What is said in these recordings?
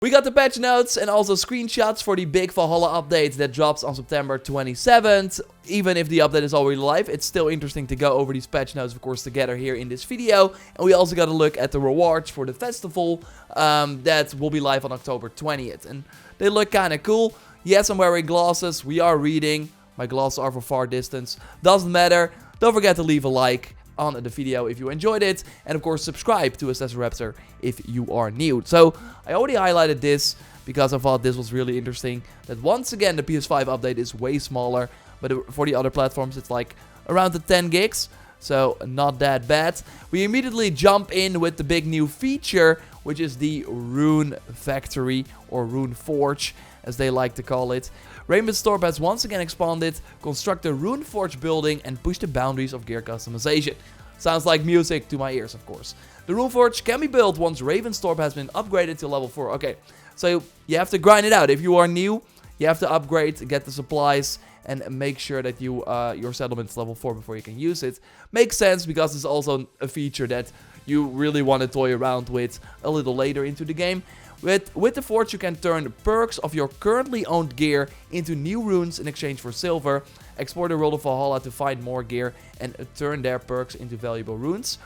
We got the patch notes and also screenshots for the big Valhalla update that drops on September 27th. Even if the update is already live, it's still interesting to go over these patch notes, of course, together here in this video. And we also got a look at the rewards for the festival that will be live on October 20th. And they look kind of cool. Yes, I'm wearing glasses. We are reading. My glasses are for far distance. Doesn't matter. Don't forget to leave a like on the video if you enjoyed it, and of course subscribe to JorRaptor if you are new. So I already highlighted this because I thought this was really interesting, that once again the PS5 update is way smaller, but for the other platforms it's like around the 10 gigs, so not that bad. We immediately jump in with the big new feature, which is the Rune Factory, or Rune Forge as they like to call it. Rainbow Storm has once again expanded, construct a Rune Forge building, and push the boundaries of gear customization. Sounds like music to my ears, of course. The Rune Forge can be built once Ravenstorp has been upgraded to level 4. Okay, so you have to grind it out. If you are new, you have to upgrade, get the supplies, and make sure that your settlement's level 4 before you can use it. Makes sense because it's also a feature that you really want to toy around with a little later into the game. With the Forge, you can turn perks of your currently owned gear into new runes in exchange for silver. Explore the world of Valhalla to find more gear and turn their perks into valuable runes.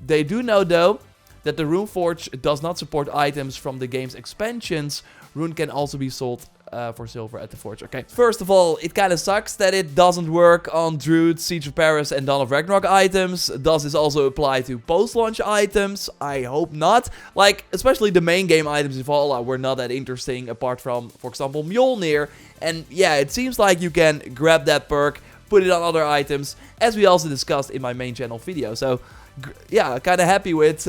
They do know, though, that the Rune Forge does not support items from the game's expansions. Rune can also be sold for silver at the Forge. Okay, first of all, it kind of sucks that it doesn't work on Druid, Siege of Paris, and Dawn of Ragnarok items. Does this also apply to post-launch items? I hope not. Like, especially the main game items in Valhalla were not that interesting, apart from, for example, Mjolnir. And yeah, it seems like you can grab that perk, put it on other items, as we also discussed in my main channel video. So yeah, kind of happy with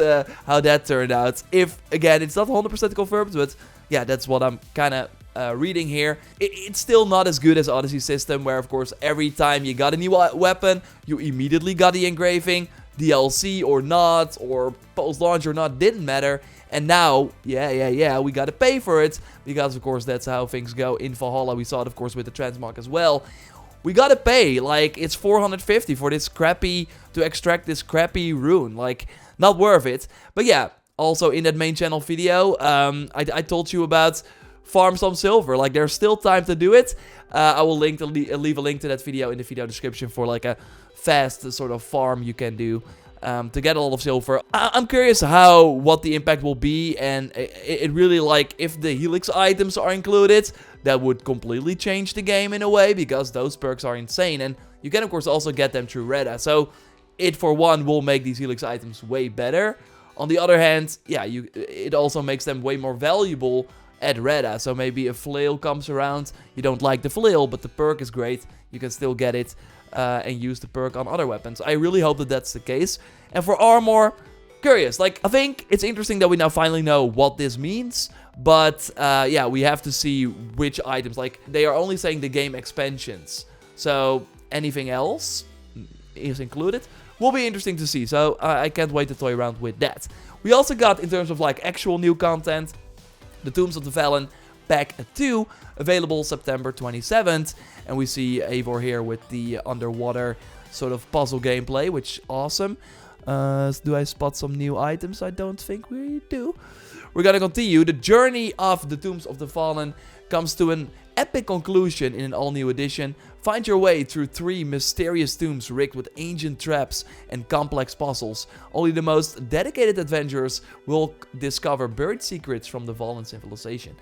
how that turned out. If, again, it's not 100% confirmed, but yeah, that's what I'm kind of reading here. It's still not as good as Odyssey system, where of course every time you got a new weapon, you immediately got the engraving, DLC or not, or post-launch or not, didn't matter. And now, yeah, we gotta pay for it, because of course that's how things go in Valhalla. We saw it of course with the transmog as well. We gotta pay, like it's 450 for this crappy, to extract this crappy rune, like not worth it. But yeah, also in that main channel video, I told you about farm some silver. Like there's still time to do it. I will leave a link to that video in the video description for like a fast sort of farm you can do to get a lot of silver. I'm curious what the impact will be, and it really, like, if the Helix items are included, that would completely change the game in a way, because those perks are insane, and you can of course also get them through Reda. So it for one will make these Helix items way better. On the other hand, yeah, it also makes them way more valuable at Reda. So maybe a flail comes around, you don't like the flail, but the perk is great, you can still get it and use the perk on other weapons. I really hope that that's the case. And for armor, curious. Like, I think it's interesting that we now finally know what this means, but yeah, we have to see which items. Like, they are only saying the game expansions, so anything else is included. Will be interesting to see, so I can't wait to toy around with that. We also got, in terms of like actual new content, the Tombs of the Fallen Pack 2, available September 27th. And we see Eivor here with the underwater sort of puzzle gameplay, which is awesome. Do I spot some new items? I don't think we do. We're gonna continue. The journey of the Tombs of the Fallen comes to an epic conclusion in an all-new edition. Find your way through 3 mysterious tombs rigged with ancient traps and complex puzzles. Only the most dedicated adventurers will discover buried secrets from the fallen civilization.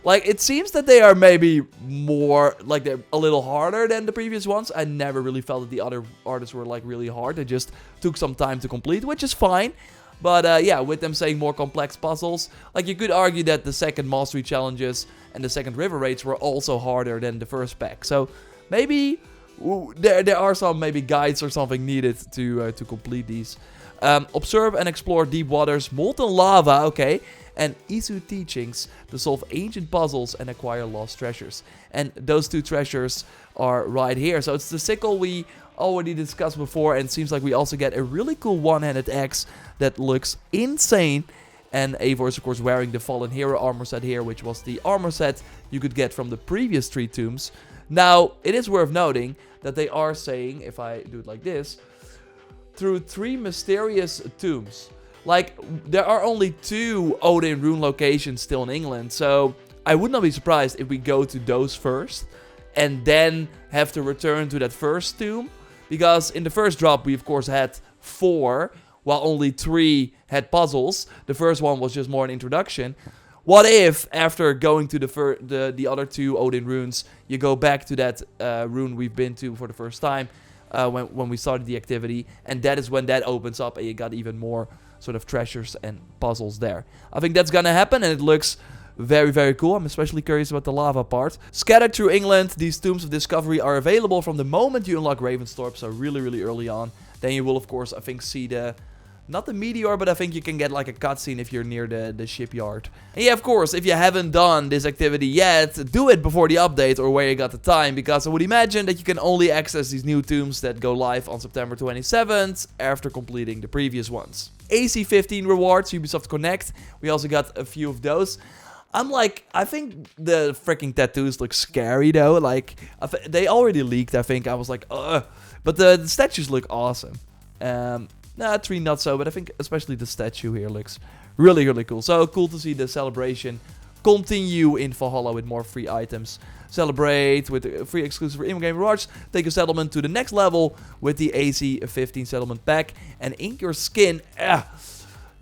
Like, it seems that they are maybe more, like, they're a little harder than the previous ones. I never really felt that the other artists were, like, really hard. They just took some time to complete, which is fine. But, yeah, with them saying more complex puzzles, like, you could argue that the second Mastery Challenges and the second River Raids were also harder than the first pack. So, maybe there are some maybe guides or something needed to complete these. Observe and explore deep waters, molten lava, okay, and Isu teachings to solve ancient puzzles and acquire lost treasures. And those 2 treasures are right here. So it's the sickle we already discussed before, and it seems like we also get a really cool one-handed axe that looks insane. And Eivor is of course wearing the Fallen Hero armor set here, which was the armor set you could get from the previous 3 tombs. Now, it is worth noting that they are saying, if I do it like this, through 3 mysterious tombs. Like, there are only 2 Odin rune locations still in England, so I would not be surprised if we go to those first and then have to return to that first tomb. Because in the first drop we of course had 4, while only 3 had puzzles. The first one was just more an introduction. What if, after going to the other 2 Odin runes, you go back to that rune we've been to for the first time when we started the activity, and that is when that opens up and you got even more sort of treasures and puzzles there. I think that's gonna happen, and it looks very, very cool. I'm especially curious about the lava part. Scattered through England, these Tombs of Discovery are available from the moment you unlock Ravensthorpe, so really, really early on. Then you will, of course, I think, see not the meteor, but I think you can get like a cutscene if you're near the shipyard. And yeah, of course, if you haven't done this activity yet, do it before the update or where you got the time, because I would imagine that you can only access these new tombs that go live on September 27th after completing the previous ones. AC-15 rewards, Ubisoft Connect. We also got a few of those. I think the freaking tattoos look scary though. Like, they already leaked, I think. I was like, ugh. But the statues look awesome. Nah, 3 not so, but I think especially the statue here looks really, really cool. So cool to see the celebration continue in Valhalla with more free items. Celebrate with free exclusive in-game rewards. Take your settlement to the next level with the AC-15 settlement pack. And ink your skin. Yeah,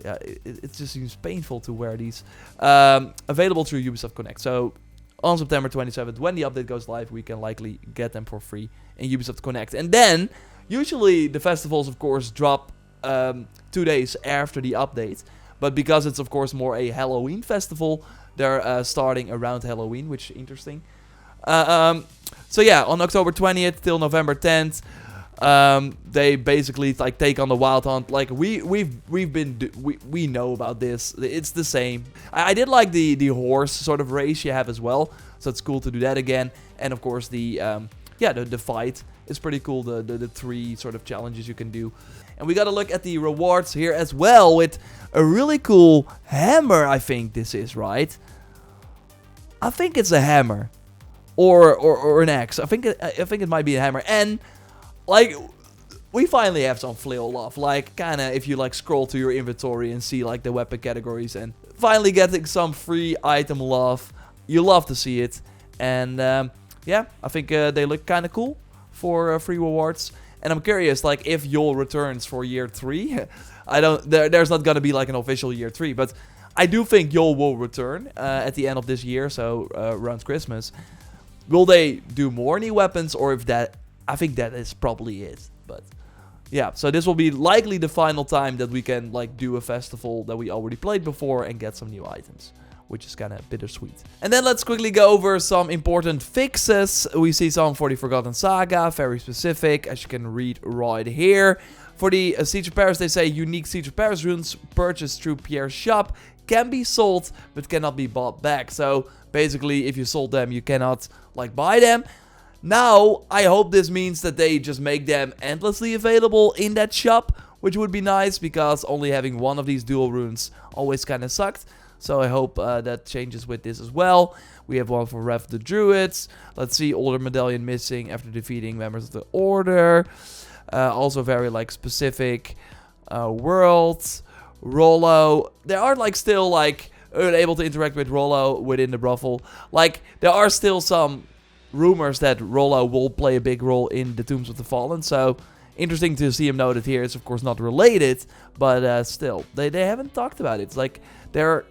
it just seems painful to wear these. Available through Ubisoft Connect. So on September 27th, when the update goes live, we can likely get them for free in Ubisoft Connect. And then, usually the festivals, of course, drop 2 days after the update. But because it's, of course, more a Halloween festival, they're starting around Halloween, which is interesting. So yeah, on October 20th till November 10th, they basically like take on the Wild Hunt. Like we know about this. It's the same. I did like the horse sort of race you have as well, so it's cool to do that again. And of course the fight is pretty cool. The 3 sort of challenges you can do. And we gotta look at the rewards here as well with a really cool hammer. I think this is right. I think it's a hammer. Or an axe. I think it might be a hammer. And like, we finally have some flail love. Like, kinda if you like scroll to your inventory and see like the weapon categories and finally getting some free item love. You love to see it. And yeah, I think they look kinda cool for free rewards. And I'm curious, like, if Yol returns for year 3. There's not gonna be like an official year 3, but I do think Yol will return at the end of this year, so around Christmas. Will they do more new weapons, or if that... I think that is probably it, but... Yeah, so this will be likely the final time that we can, like, do a festival that we already played before and get some new items, which is kind of bittersweet. And then let's quickly go over some important fixes. We see some for the Forgotten Saga, very specific, as you can read right here. For the Siege of Paris, they say unique Siege of Paris runes purchased through Pierre's shop can be sold, but cannot be bought back. So basically, if you sold them, you cannot like buy them. Now, I hope this means that they just make them endlessly available in that shop, which would be nice, because only having one of these dual runes always kind of sucked. So I hope that changes with this as well. We have one for Rev the Druids. Let's see, older medallion missing after defeating members of the Order. Also very like specific worlds. Rollo. There are like still like unable to interact with Rollo within the brothel. Like there are still some rumors that Rollo will play a big role in the Tombs of the Fallen. So interesting to see him noted here. It's of course not related, but still they haven't talked about it. It's like they're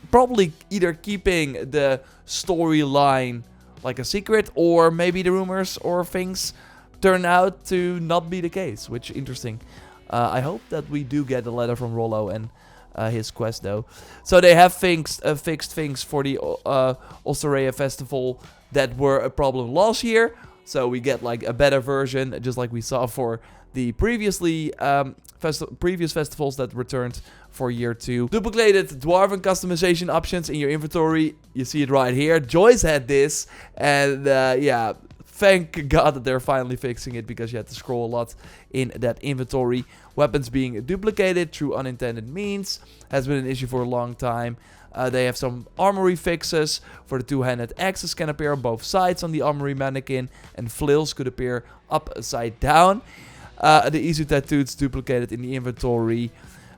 probably either keeping the storyline like a secret, or maybe the rumors or things turn out to not be the case, which is interesting. I hope that we do get a letter from Rollo and his quest though. So they have fixed things for the Osteria festival that were a problem last year. So we get like a better version, just like we saw for the previous festivals that returned for year 2. Duplicated Dwarven customization options in your inventory. You see it right here. Joyce had this, and yeah, thank God that they're finally fixing it, because you had to scroll a lot in that inventory. Weapons being duplicated through unintended means has been an issue for a long time. They have some armory fixes. For the two-handed axes can appear on both sides on the armory mannequin, and flails could appear upside down. The Isu tattoos duplicated in the inventory.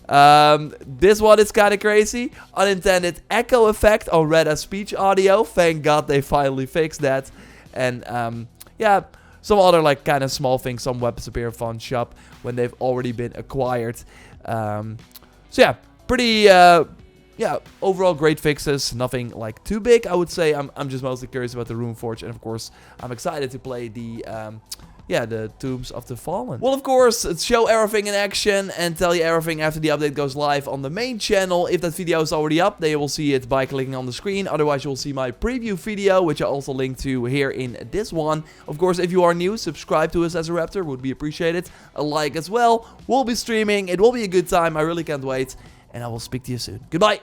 This one is kind of crazy. Unintended echo effect on Reda's speech audio. Thank God they finally fixed that. And yeah, some other like kind of small things. Some weapons appear in Fun Shop when they've already been acquired. So yeah, pretty yeah, overall great fixes. Nothing like too big, I would say. I'm just mostly curious about the Rune Forge, and of course I'm excited to play the yeah, the Tombs of the Fallen. Well, of course, show everything in action and tell you everything after the update goes live on the main channel. If that video is already up, then you will see it by clicking on the screen. Otherwise, you will see my preview video, which I also link to here in this one. Of course, if you are new, subscribe to us as a Raptor, would be appreciated. A like as well. We'll be streaming. It will be a good time. I really can't wait. And I will speak to you soon. Goodbye.